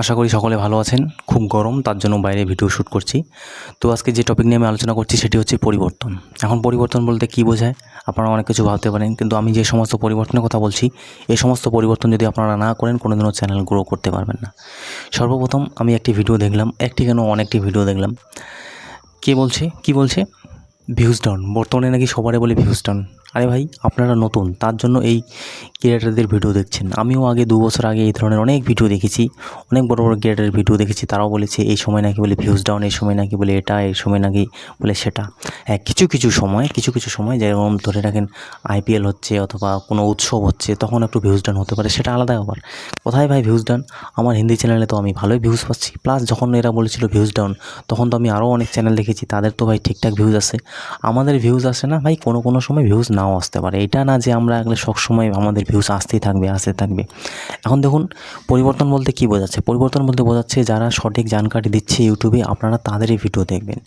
আশা করি সকলে ভালো আছেন। খুব গরম, তার জন্য বাইরে ভিডিও শ্যুট করছি। তো আজকে যে টপিক নিয়ে আমি আলোচনা করছি সেটি হচ্ছে পরিবর্তন। এখন পরিবর্তন বলতে কী বোঝায় আপনারা অনেক কিছু ভাবতে পারেন, কিন্তু আমি যে সমস্ত পরিবর্তনের কথা বলছি এই সমস্ত পরিবর্তন যদি আপনারা না করেন কোনোদিনও চ্যানেল গ্রো করতে পারবেন না। সর্বপ্রথম আমি একটি ভিডিও দেখলাম, একটি কেন অনেকটি ভিডিও দেখলাম। কে বলছে কী বলছে? Views down. বর্তমানে নাকি সবারই বলে ভিউজ ডাউন। আরে ভাই, আপনারা নতুন, তার জন্য এই ক্রিয়েটারদের ভিডিও দেখছেন। আমিও আগে 2 বছর আগে এই ধরনের অনেক ভিডিও দেখেছি, অনেক বড় বড় ক্রিয়েটারের ভিডিও দেখেছি। তারাও বলেছে এই সময় নাকি বলে ভিউজ ডাউন, এই সময় নাকি বলে এটা, এই সময় নাকি বলে সেটা। হ্যাঁ, কিছু কিছু সময় যেরকম ধরে রাখেন IPL হচ্ছে অথবা কোনো উৎসব হচ্ছে, তখন একটু ভিউজ ডাউন হতে পারে, সেটা আলাদা ব্যাপার। কোথায় ভাই ভিউজ ডাউন? আমার হিন্দি চ্যানেলে তো আমি ভালোই ভিউজ পাচ্ছি। প্লাস যখন এরা বলেছিল ভিউজ ডাউন, তখন তো আমি আরও অনেক চ্যানেল দেখেছি, তাদের তো ভাই ঠিকঠাক ভিউজ আসে। আমাদের ভিউজ আসে না ভাই, কোনো সময় ভিউজ নাও আসতে পারে। এটা না যে আমরা সবসময় আমাদের ভিউজ আসতেই থাকবে, আসতে থাকবে। এখন দেখুন, পরিবর্তন বলতে কী বোঝাচ্ছে? পরিবর্তন বলতে বোঝাচ্ছে যারা সঠিক জানকারি দিচ্ছে ইউটিউবে, আপনারা তাদেরই ভিডিও দেখবেন।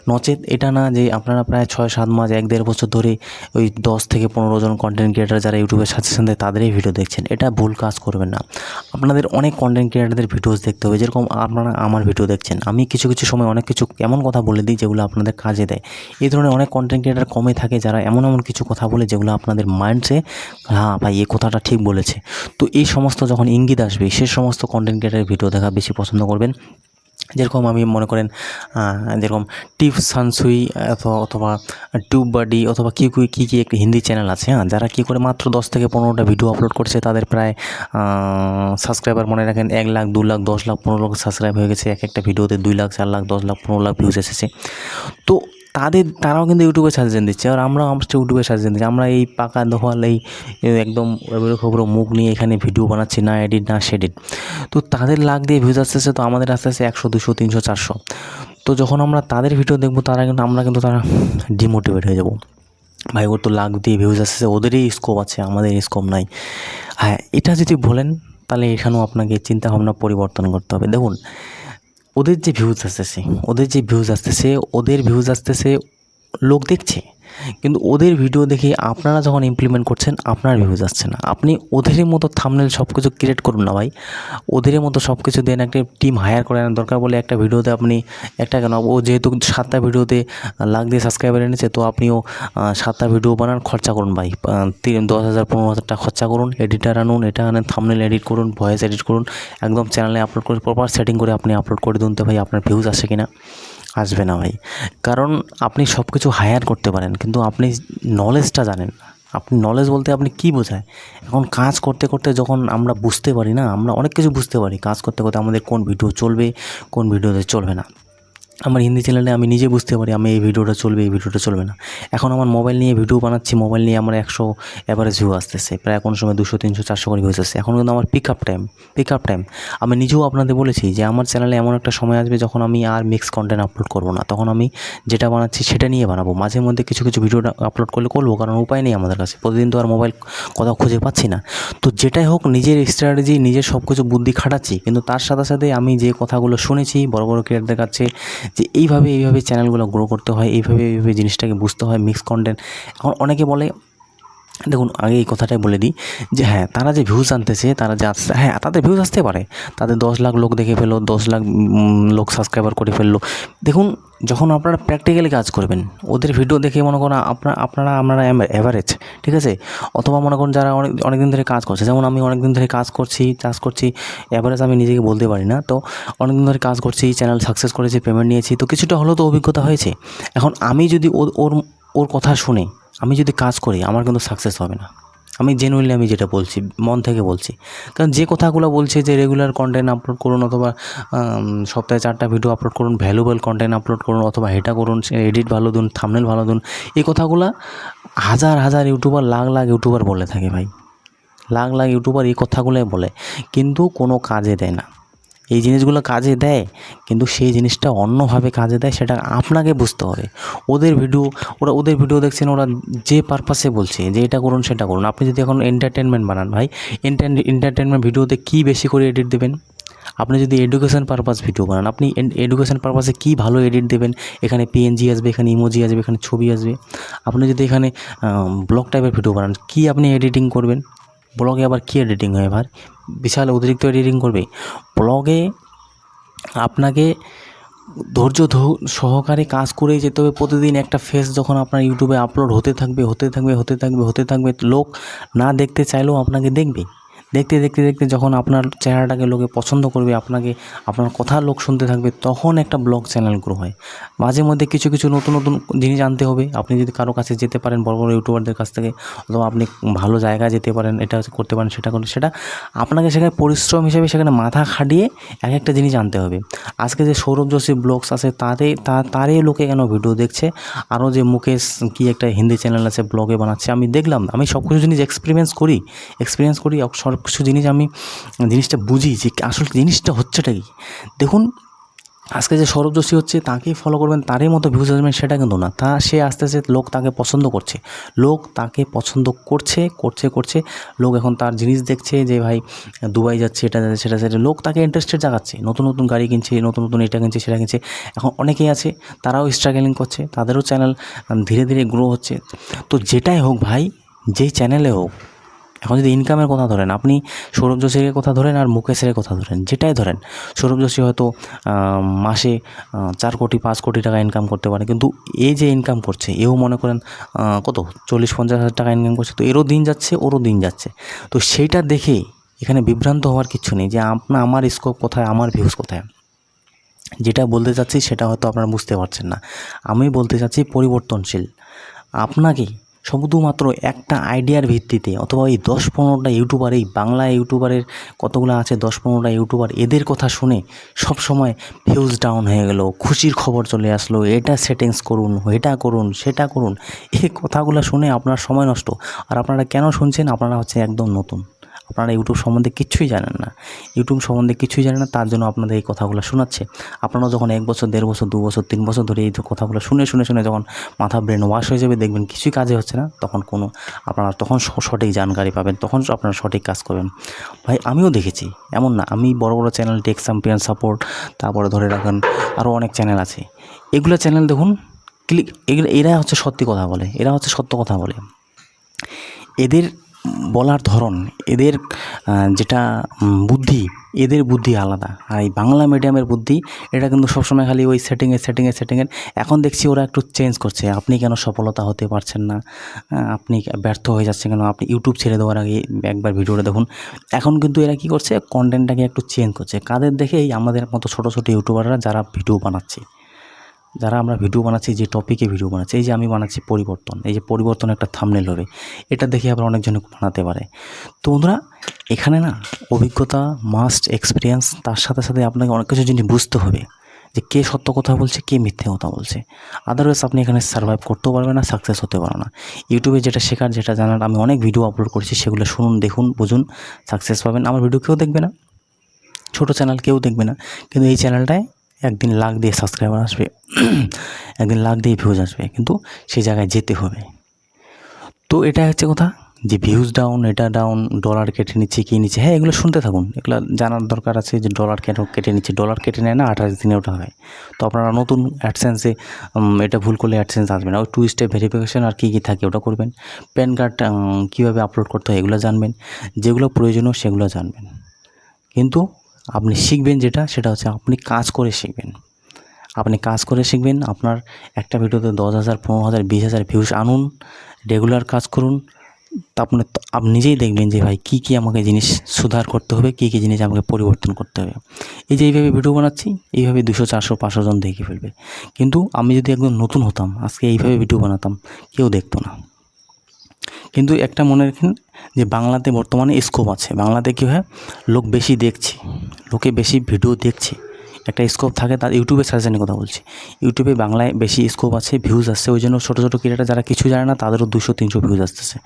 নচেত এটা না যে আপনারা প্রায় 6-7 মাস 1-1.5 বছর ধরে ওই 10 থেকে 15 জন কন্টেন্ট ক্রিয়েটার যারা ইউটিউবে সাজেশন দেয় তাদেরই ভিডিও দেখছেন। এটা ভুল কাজ করবেন না। আপনাদের অনেক কন্টেন্ট ক্রিয়েটারদের ভিডিওস দেখতে হবে। যেরকম আপনারা আমার ভিডিও দেখছেন, আমি কিছু সময় অনেক কিছু এমন কথা বলে দিই যেগুলো আপনাদের কাজে দেয়। এই ধরনের অনেক কন্টেন্ট ক্রিয়েটার কমে থাকে যারা এমন কিছু কথা বলে যেগুলো আপনাদের মাইন্ডসে, হ্যাঁ ভাই এই কথাটা ঠিক বলেছে। তো এই সমস্ত যখন ইঙ্গিত আসবে, সে সমস্ত কন্টেন্ট ক্রিয়েটারের ভিডিও দেখা বেশি পছন্দ করবেন। যেরকম আমি মনে করেন যেরকম টিপস সানসুই অথবা টিউব বাডি অথবা কী একটি হিন্দি চ্যানেল আছে, হ্যাঁ, যারা কী করে মাত্র 10 থেকে 15টা ভিডিও আপলোড করছে, তাদের প্রায় সাবস্ক্রাইবার মনে রাখেন 1 লাখ, 2 লাখ, 10 লাখ, 15 লাখ সাবস্ক্রাইব হয়ে গেছে। একটা ভিডিওতে 2 লাখ, 4 লাখ, 10 লাখ, 15 লাখ ভিউজ এসেছে। তো তারাও কিন্তু ইউটিউবে সাজেশন দিচ্ছে, আর আমরা ইউটিউবে সাজেশন দিচ্ছি। আমরা এই পাকা দোহাল এই একদম এবড়ো খবরো মুখ নিয়ে এখানে ভিডিও বানাচ্ছি, না এডিট না শেডিট। তো তাদের লাখ দিয়ে ভিউজ আসতেছে, তো আমাদের আস্তে 100, 200, 300, 400। তো যখন আমরা তাদের ভিডিও দেখবো আমরা কিন্তু তারা ডিমোটিভেট হয়ে যাব। ভাই ওর তো লাখ দিয়ে ভিউজ আসতেছে, ওদেরই স্কোপ আছে, আমাদের স্কোপ নাই। হ্যাঁ, এটা যদি বলেন তাহলে এখানেও আপনাকে চিন্তাভাবনা পরিবর্তন করতে হবে। দেখুন, ওদের যে ভিউজ আসতেছে লোক দেখছে, কিন্তু ওদের ভিডিও দেখে আপনারা যখন ইমপ্লিমেন্ট করছেন আপনার ভিউজ আসছে না। আপনি ওদেরই মতো থাম্বনেল সব কিছু ক্রিয়েট করুন না ভাই, ওদেরই মতো সব কিছু দেন। একটা টিম হায়ার করে আনার দরকার বলে একটা ভিডিওতে আপনি একটা কেন, ও যেহেতু 7টা ভিডিওতে লাখ দিয়ে সাবস্ক্রাইবার এনেছে, তো আপনিও 7টা ভিডিও বানান, খরচা করুন ভাই, 10,000 15,000 টাকা খরচা করুন, এডিটার আনুন, এটা আনেন, থাম্বনেল এডিট করুন, ভয়েস এডিট করুন, একদম চ্যানেলে আপলোড করে প্রপার সেটিং করে আপনি আপলোড করে দিন। তো ভাই আপনার ভিউজ আসে কিনা? আসবে না ভাই, কারণ আপনি সব কিছু হায়ার করতে পারেন কিন্তু আপনি নলেজটা জানেন না। আপনি নলেজ বলতে আপনি কী বোঝায়? এখন কাজ করতে করতে যখন আমরা বুঝতে পারি না, আমরা অনেক কিছু বুঝতে পারি কাজ করতে করতে, আমাদের কোন ভিডিও চলবে, কোন ভিডিওতে চলবে না। আমার হিন্দি চ্যানেলে আমি নিজে বুঝতে পারি আমি এই ভিডিওটা চলবে, এই ভিডিওটা চলবে না। এখন আমার মোবাইল নিয়ে ভিডিও বানাচ্ছি, মোবাইল নিয়ে আমার 100 অ্যাভারেজ ভিউ আসতেছে, প্রায় কোনো সময় 200, 300, 400 করে ভিউজ আসছে। এখন কিন্তু আমার পিক আপ টাইম আমি নিজেও আপনাদের বলেছি যে আমার চ্যানেলে এমন একটা সময় আসবে যখন আমি আর মিক্স কন্টেন্ট আপলোড করব না, তখন আমি যেটা বানাচ্ছি সেটা নিয়ে বানাবো। মাঝে মধ্যে কিছু ভিডিও আপলোড করবো, কারণ উপায় নেই আমাদের কাছে, প্রতিদিন তো আর মোবাইল কোথাও খুঁজে পাচ্ছি না। তো যেটাই হোক, নিজের স্ট্র্যাটেজি, নিজের সব কিছু বুদ্ধি খাটাচ্ছি, কিন্তু তার সাথে সাথে আমি যে কথাগুলো শুনেছি বড় বড় ক্রিয়েটারদের কাছে যে এইভাবে চ্যানেলগুলো গ্রো করতে হয়, এইভাবে জিনিসটাকে বুঝতে হয়, মিক্স কন্টেন্ট। এখন অনেকে বলে, দেখুন আগে এই কথাটাই বলে দিই যে হ্যাঁ, তারা যে ভিউজ আনতেছে, তারা যে আসছে, হ্যাঁ তাদের ভিউজ আসতে পারে, তাদের 10 লাখ লোক দেখে ফেললো, 10 লাখ লোক সাবস্ক্রাইবার করে ফেললো। দেখুন, যখন আপনারা প্র্যাকটিক্যালি কাজ করবেন, ওদের ভিডিও দেখে মনে করেন আপনারা অ্যাভারেজ, ঠিক আছে, অথবা মনে করুন যারা অনেক দিন ধরে কাজ করছে, যেমন আমি অনেক দিন ধরে কাজ করছি, অ্যাভারেজ আমি নিজেকে বলতে পারি না। তো অনেক দিন ধরে কাজ করছি, চ্যানেল সাকসেস করেছি, পেমেন্ট নিয়েছি, তো কিছুটা হলেও তো অভিজ্ঞতা হয়েছে। এখন আমি যদি ওর কথা শুনে আমি যদি কাজ করি, আমার কিন্তু সাকসেস হবে না। আমি জেনুইনলি আমি যেটা বলছি, মন থেকে বলছি। কারণ যে কথাগুলো বলছে যে রেগুলার কন্টেন্ট আপলোড করুন, অথবা সপ্তাহে 4টা ভিডিও আপলোড করুন, ভ্যালুয়েবল কন্টেন্ট আপলোড করুন, অথবা এটা করুন, এডিট ভালো দিন, থাম্বনেল ভালো দিন, এই কথাগুলো হাজার ইউটিউবার, লাখ ইউটিউবার বলে থাকে ভাই, লাখ ইউটিউবার এই কথাগুলোই বলে, কিন্তু কোনো কাজে দেয় না। এই জিনিসগুলো কাজে দেয়, কিন্তু সেই জিনিসটা অন্যভাবে কাজে দেয়, সেটা আপনাকে বুঝতে হবে। ওদের ভিডিও দেখছেন, ওরা যে পারপাসে বলছে যে এটা করুন সেটা করুন। আপনি যদি এখন এন্টারটেনমেন্ট বানান ভাই, এন্টারটেনমেন্ট ভিডিওতে কী বেশি করে এডিট দেবেন? আপনি যদি এডুকেশন পারপাস ভিডিও বানান, আপনি এডুকেশন পারপাসে কী ভালো এডিট দেবেন? এখানে PNG আসবে, এখানে ইমোজি আসবে, এখানে ছবি আসবে। আপনি যদি এখানে ব্লগ টাইপের ভিডিও বানান, কী আপনি এডিটিং করবেন? ব্লগে আবার কী এডিটিং হয় এবার, বিশাল অতিরিক্ত এডিটিং করবে। ব্লগে আপনাকে ধৈর্য সহকারে কাজ করেই যেতে হবে। প্রতিদিন একটা ফেস যখন আপনার ইউটিউবে আপলোড হতে থাকবে, লোক না দেখতে চাইলেও আপনাকে দেখবে। দেখতে যখন আপনার চেহারাটাকে লোকে পছন্দ করবে, আপনার কথা লোক শুনতে থাকবে, তখন একটা ব্লগ চ্যানেল গ্রো হয়। মাঝে মধ্যে কিছু নতুন জিনিস জানতে হবে। আপনি যদি কারো কাছে যেতে পারেন, বড় ইউটিউবারদের কাছ থেকে, অথবা আপনি ভালো জায়গায় যেতে পারেন, এটা করতে পারেন, সেটা আপনাকে সেখানে পরিশ্রম হিসেবে সেখানে মাথা খাটিয়ে এক একটা জিনিস জানতে হবে। আজকে যে সৌরভ যোশী ব্লগস আছে, তারই লোকে কেন ভিডিও দেখছে। আরও যে মুকেশ কি একটা হিন্দি চ্যানেল আছে, ব্লগে বানাচ্ছে, আমি দেখলাম। আমি সব কিছু জিনিস এক্সপিরিয়েন্স করি সব কিছু জিনিস আমি জিনিসটা বুঝি যে আসলে জিনিসটা হচ্ছেটা কি। দেখুন, আজকে যে সৌরভ যোশী হচ্ছে, তাকেই ফলো করবেন, তারই মতো ভিউজ আসবেন, সেটা কিন্তু না। সে আস্তে লোক তাকে পছন্দ করছে, করছে। লোক এখন তার জিনিস দেখছে যে ভাই দুবাই যাচ্ছে, এটা যাচ্ছে, সেটা যাচ্ছে, লোক তাকে ইন্টারেস্টেড জাগাচ্ছে। নতুন গাড়ি কিনছে, নতুন এটা কিনছে, সেটা কিনছে। এখন অনেকেই আছে, তারাও স্ট্রাগলিং করছে, তাদেরও চ্যানেল ধীরে গ্রো হচ্ছে। তো যেটাই হোক ভাই, যেই চ্যানেলে হোক, এখন যদি ইনকামের কথা ধরেন, আপনি সৌরভ যোশীর কথা ধরেন আর মুকেশের কথা ধরেন, যেটাই ধরেন, সৌরভ যোশী হয়তো মাসে 4 কোটি 5 কোটি টাকা ইনকাম করতে পারে, কিন্তু এই যে ইনকাম করছে, এও মনে করেন কত 40-50 হাজার টাকা ইনকাম করছে। তো এরও দিন যাচ্ছে, ওরও দিন যাচ্ছে। তো সেইটা দেখে এখানে বিভ্রান্ত হওয়ার কিছু নেই যে আমার স্কোপ কোথায়, আমার ভিউজ কোথায়। যেটা বলতে চাচ্ছি সেটা হয়তো আপনারা বুঝতে পারছেন না। আমি বলতে চাচ্ছি পরিবর্তনশীল। আপনাকে শুধুমাত্র একটা আইডিয়ার ভিত্তিতে, অথবা এই 10-15টা ইউটিউবার, এই বাংলা ইউটিউবারের কতগুলো আছে, 10-15টা ইউটিউবার, এদের কথা শুনে সব সময় ভিউজ ডাউন হয়ে গেল, খুশির খবর চলে আসলো, এটা সেটিংস করুন, এটা করুন, সেটা করুন, এই কথাগুলো শুনে আপনার সময় নষ্ট। আর আপনারা কেন শুনছেন? আপনারা হচ্ছে একদম নতুন, আপনারা ইউটিউব সম্বন্ধে কিছুই জানেন না। তার জন্য আপনাদের এই কথাগুলো শোনাচ্ছে। আপনারা যখন 1 বছর, 1.5 বছর, 2 বছর, 3 বছর ধরে এই কথাগুলো শুনে যখন মাথা ব্রেন ওয়াশ হয়ে যাবে, দেখবেন কিছুই কাজে হচ্ছে না, তখন আপনারা সঠিক জানকারি পাবেন, তখন আপনারা সঠিক কাজ করবেন। ভাই আমিও দেখেছি, এমন না। আমি বড় চ্যানেল, টেক চ্যাম্পিয়ন সাপোর্ট, তারপরে ধরে রাখেন আরও অনেক চ্যানেল আছে। এগুলো চ্যানেল দেখুন, এরা হচ্ছে সত্যি কথা বলে, এরা হচ্ছে সত্য কথা বলে। এদের বলার ধরন, এদের যেটা বুদ্ধি, এদের বুদ্ধি আলাদা। আর এই বাংলা মিডিয়ামের বুদ্ধি, এটা কিন্তু সবসময় খালি ওই সেটিংয়ের। এখন দেখছি ওরা একটু চেঞ্জ করছে। আপনি কেন সফলতা হতে পারছেন না, আপনি ব্যর্থ হয়ে যাচ্ছেন কেন, আপনি ইউটিউব ছেড়ে দেওয়ার আগে একবার ভিডিওটা দেখুন। এখন কিন্তু এরা কী করছে, কন্টেন্টটাকে একটু চেঞ্জ করছে। কাদের দেখে? এই আমাদের মতো ছোটো ইউটিউবাররা, যারা আমরা ভিডিও বানাচ্ছি, যে টপিকে ভিডিও বানাচ্ছি। এই যে আমি বানাচ্ছি পরিবর্তন, এই যে পরিবর্তন একটা থাম্বনেল হবে, এটা দেখে আবার অনেকজনে বানাতে পারে। তো বন্ধুরা, এখানে না অভিজ্ঞতা মাস্ট, এক্সপিরিয়েন্স, তার সাথে আপনাকে অনেক কিছু জিনিস বুঝতে হবে যে কে সত্য কথা বলছে, কে মিথ্যে কথা বলছে। আদারওয়াইজ আপনি এখানে সার্ভাইভ করতেও পারবেন না, সাকসেস হতে পারবেন না। ইউটিউবে যেটা শেখার, যেটা জানার, আমি অনেক ভিডিও আপলোড করেছি, সেগুলো শুনুন, দেখুন, বুঝুন, সাকসেস পাবেন। আমার ভিডিও কেউ দেখবে না, ছোটো চ্যানেল কেউ দেখবে না, কিন্তু এই চ্যানেলটায় একদিন লাখ দিয়ে সাবস্ক্রাইবার আসবে, একদিন লাখ দিয়ে ভিউজ আসবে, কিন্তু সেই জায়গায় যেতে হবে। তো এটা হচ্ছে কথা যে ভিউজ ডাউন, এটা ডাউন, ডলার কেটে নিচ্ছে, কী নিচ্ছে। হ্যাঁ, এগুলো শুনতে থাকুন, এগুলো জানার দরকার আছে যে ডলার কেটে নিচ্ছে। ডলার কেটে নেয় না, 28 দিনে ওটা হয়। তো আপনারা নতুন অ্যাডসেন্সে এটা ভুল করলে অ্যাডসেন্স আসবে না। ওই 2 স্টেপ ভেরিফিকেশন আর কী থাকে ওটা করবেন। প্যান কার্ড কীভাবে আপলোড করতে হয় এগুলো জানবেন, যেগুলো প্রয়োজনীয় সেগুলো জানবেন। কিন্তু আপনি শিখবেন সেটা হচ্ছে আপনি কাজ করে শিখবেন। আপনার একটা ভিডিওতে 10,000, 15,000, 20,000 ভিউজ আনুন, রেগুলার কাজ করুন। তা আপনি নিজেই দেখবেন যে ভাই কী আমাকে জিনিস সুধার করতে হবে, কী জিনিস আমাকে পরিবর্তন করতে হবে। এই যে এইভাবে ভিডিও বানাচ্ছি, এইভাবে 200, 400, 500 জন দেখে ফেলবে। কিন্তু আমি যদি একদম নতুন হতাম, আজকে এইভাবে ভিডিও বানাতাম, কেউ দেখতো না। কিন্তু একটা মনে রাখেন যে বাংলাতে বর্তমানে স্কোপ আছে। বাংলাতে কী হয়, লোক বেশি দেখছে, লোকে বেশি ভিডিও দেখছে, একটা স্কোপ থাকে। তার ইউটিউবে সাজেশনের কথা বলছি, ইউটিউবে বাংলায় বেশি স্কোপ আছে, ভিউজ আসছে। ওই জন্য ছোটো ক্রিয়েটার যারা কিছু জানে না, তাদেরও 200-300 ভিউজ আসতেছে।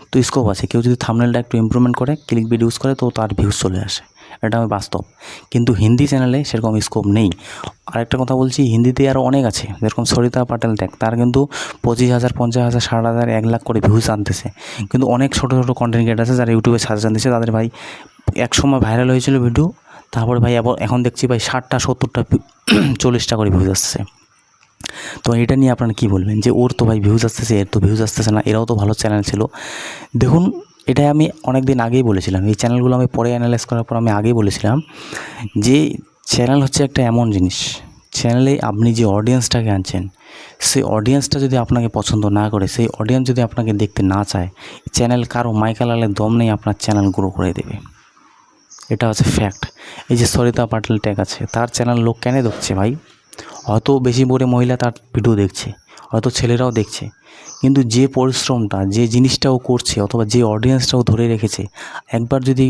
তো স্কোপ আছে, কেউ যদি থাম্বনেলটা একটু ইমপ্রুভমেন্ট করে, ক্লিক বিট ইউজ করে, তো তার ভিউজ চলে আসে। এটা আমি বাস্তব। কিন্তু হিন্দি চ্যানেলে সেরকম স্কোপ নেই। আরেকটা কথা বলছি, হিন্দিতে আরও অনেক আছে, যেরকম সরিতা পাটেল দেখ, তার কিন্তু 25,000, 50,000, 60,000, 1 লাখ করে ভিউজ আনতেছে। কিন্তু অনেক ছোটো কন্টেন্ট ক্রিয়েটার আছে যারা ইউটিউবে সাজেশন দিচ্ছে, তাদের ভাই একসময় ভাইরাল হয়েছিল ভিডিও, তারপরে ভাই এখন দেখছি ভাই 60টা, 70টা, 40টা করে ভিউজ আসছে। তো এটা নিয়ে আপনারা কী বলবেন যে ওর তো ভাই ভিউজ আসতেছে, এর তো ভিউজ আসতেছে না, এরাও তো ভালো চ্যানেল ছিল। দেখুন, এটাই আমি অনেক দিন আগেই বলেছিলাম, এই চ্যানেলগুলো আমি পরে অ্যানালাইজ করার পর আমি আগেই বলেছিলাম যে চ্যানেল হচ্ছে একটা এমন জিনিস, চ্যানেলে আপনি যে অডিয়েন্সটাকে আনছেন, সেই অডিয়েন্সটা যদি আপনাকে পছন্দ না করে, সেই অডিয়েন্স যদি আপনাকে দেখতে না চায়, চ্যানেল কারো মাইকালালের দম নেই আপনার চ্যানেল গ্রো করে দেবে। এটা হচ্ছে ফ্যাক্ট। এই যে সরিতা পাটিল ট্যাগ আছে, তার চ্যানেল লোক কেন দেখছে ভাই? হয়তো বেশি করে মহিলা তার ভিডিও দেখছে, হয়তো ছেলেরাও দেখছে, কিন্তু যে পরিশ্রমটা, যে জিনিসটা ও করছে, অথবা যে অডিয়েন্সটা ও ধরে রেখেছে, একবার যদি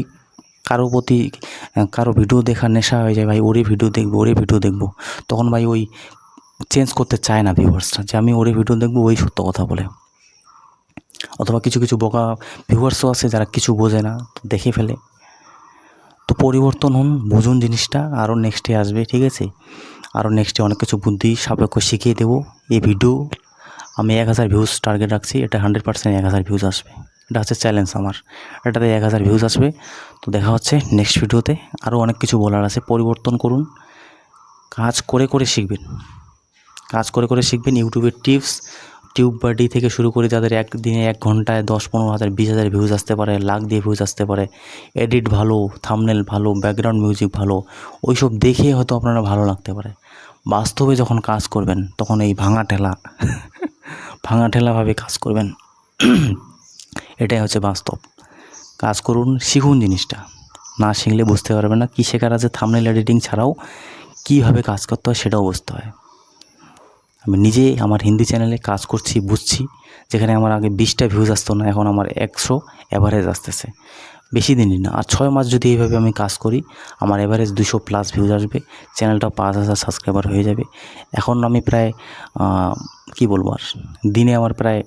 কারো প্রতি কারো ভিডিও দেখার নেশা হয়ে যায়, ভাই ওরে ভিডিও দেখবো, ওরে ভিডিও দেখবো, তখন ভাই ওই চেঞ্জ করতে চায় না ভিউয়ার্সরা, যে আমি ওরে ভিডিও দেখবো, ওই সত্য কথা বলে। অথবা কিছু কিছু বোকা ভিউয়ার্সও আছে যারা কিছু বোঝে না, দেখে ফেলে। তো পরিবর্তন হন, বুঝুন জিনিসটা, আরও নেক্সটে আসবে, ঠিক আছে? আরও নেক্সটে অনেক কিছু বুদ্ধি সাপেক্ষ শিখিয়ে দেবো। এই ভিডিও আমি 1000 ভিউজ টার্গেট রাখছি, এটা 100% 1000 ভিউজ আসবে, এটা হচ্ছে চ্যালেঞ্জ আমার, এটাতে 1000 ভিউজ আসবে। তো দেখা হচ্ছে নেক্সট ভিডিওতে। আরও অনেক কিছু বলার আছে। পরিবর্তন করুন, কাজ করে করে শিখবেন, কাজ করে করে শিখবেন। ইউটিউবের টিপস, টিউব বাডি থেকে শুরু করে যাদের একদিনে 1 ঘন্টায় 10-15 হাজার 20 হাজার ভিউজ আসতে পারে, লাখ দিয়ে ভিউজ আসতে পারে, এডিট ভালো, থাম্বনেল ভালো, ব্যাকগ্রাউন্ড মিউজিক ভালো, ওইসব দেখে হয়তো আপনারা ভালো লাগতে পারে। বাস্তবে যখন কাজ করবেন তখন এই ভাঙা ঠেলাভাবে কাজ করবেন। এটাই হচ্ছে বাস্তব। কাজ করুন, শিখুন জিনিসটা, না শিখলে বুঝতে পারবেন না। কী শেখার আছে? থাম্বনেল এডিটিং ছাড়াও কীভাবে কাজ করতে হয় সেটাও বুঝতে হয়। আমি নিজে আমার হিন্দি চ্যানেলে কাজ করছি, বুঝছি। যেখানে আমার আগে 20টা ভিউজ আসতো না, এখন আমার 100 অ্যাভারেজ আসতেছে। বেশি দিনই না, আর 6 মাস যদি এইভাবে আমি কাজ করি, আমার অ্যাভারেজ 200+ ভিউজ আসবে, চ্যানেলটা 5000 সাবস্ক্রাইবার হয়ে যাবে। এখন আমি প্রায় কী বলবো আর, দিনে আমার প্রায়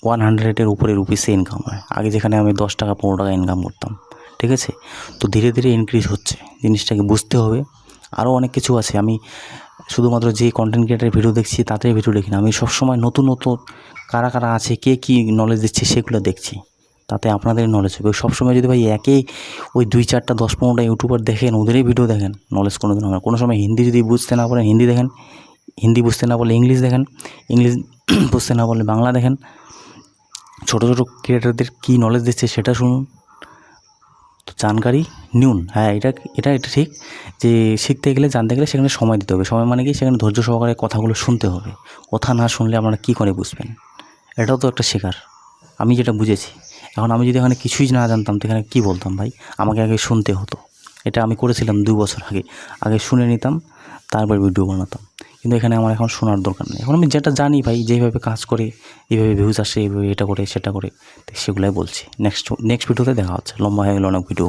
100-এর উপরে রুপিসে ইনকাম হয়। আগে যেখানে আমি 10 টাকা 15 টাকা ইনকাম করতাম, ঠিক আছে? তো ধীরে ধীরে ইনক্রিজ হচ্ছে, জিনিসটাকে বুঝতে হবে। আরও অনেক কিছু আছে। আমি শুধুমাত্র যে কন্টেন্ট ক্রিয়েটারের ভিডিও দেখছি তাদের ভিডিও দেখি না, আমি সবসময় নতুন নতুন কারা কারা আছে, কে কী নলেজ দিচ্ছে সেগুলো দেখছি, তাতে আপনাদের নলেজ হবে। সবসময় যদি ভাই একই ওই 2-4টা 10-15টা ইউটিউবার দেখেন, ওদেরই ভিডিও দেখেন, নলেজ কোনো দিন হবে না। কোনো সময় হিন্দি যদি বুঝতে না পারেন হিন্দি দেখেন, হিন্দি বুঝতে না পারলে ইংলিশ দেখেন, ইংলিশ বুঝতে না পারলে বাংলা দেখেন। ছোটো ছোটো ক্রিয়েটারদের কী নলেজ দিচ্ছে সেটা শুনুন, তো জানকারি নিউন। হ্যাঁ, এটা ঠিক যে শিখতে গেলে, জানতে গেলে সেখানে সময় দিতে হবে। সময় মানে কি? সেখানে ধৈর্য সহকারে কথাগুলো শুনতে হবে। কথা না শুনলে আপনারা কী করে বুঝবেন? এটাও তো একটা শেখার। আমি যেটা বুঝেছি, এখন আমি যদি এখানে কিছুই না জানতাম তো এখানে কী বলতাম ভাই? আমাকে আগে শুনতে হতো। এটা আমি করেছিলাম 2 বছর আগে। আগে শুনে নিতাম, তারপর ভিডিও বানাতাম। কিন্তু এখানে আমার এখন শোনার দরকার নেই। এখন আমি যেটা জানি ভাই, যেভাবে কাজ করে, এইভাবে ভিউজ আসে, এইভাবে এটা করে সেটা করে, তো সেগুলাই বলছি। নেক্সট ভিডিওতে দেখা হচ্ছে। লম্বা হয়ে গেল অনেক ভিডিও।